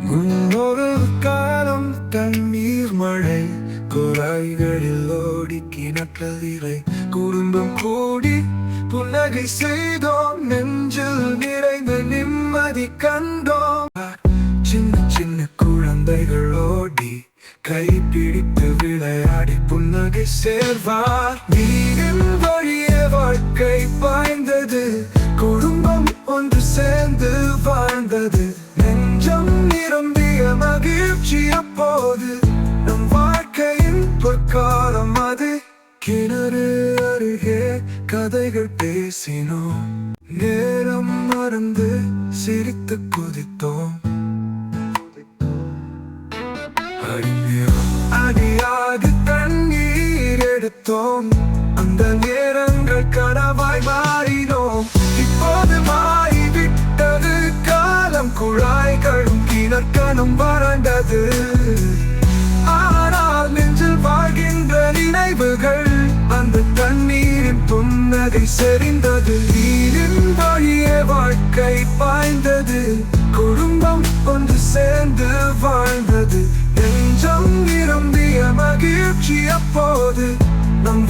முன்னொரு காலம் தண்ணீர் மழை குழாய்களில் ஓடி கிணற்றதிரை குடும்பம் கூடி புன்னகை செய்தோம், நெஞ்சில் நிறைந்த நிம்மதி கண்டோம். சின்ன சின்ன குழந்தைகள் ஓடி கைப்பிடித்து விளையாடி புன்னகை சேர்வார். நீரின் வழியே வாழ்க்கை பாய்ந்தது, குடும்பம் ஒன்று சேர்ந்து வாழ்ந்தது. நெஞ்சம் நிரம்பிய மகிழ்ச்சி அப்போது, நம் வாழ்க்கையின் பொற்காலம் அது. கிணறு அருகே கதைகள் பேசினோம், நேரம் மறந்து சிரித்து குதித்தோம். அடியாக தண்ணீர் எடுத்தோம், அந்த நேரங்கள் கனவாய் மாறினோம். இப்போது மாறிவிட்டது காலம், குழாய்களும் கிணற்கனும் வறண்டது. ஆனால் நெஞ்சில் வாழ்கின்ற நினைவுகள், அந்த தண்ணீரின் புன்னகை செறிந்தது. நீரின் வழியே வாழ்க்கை பாய்ந்தது, குடும்பம் ஒன்று சேர்ந்து வாழ்ந்தது. நெஞ்சம் நிரம்பிய மகிழ்ச்சி அப்போது, நம்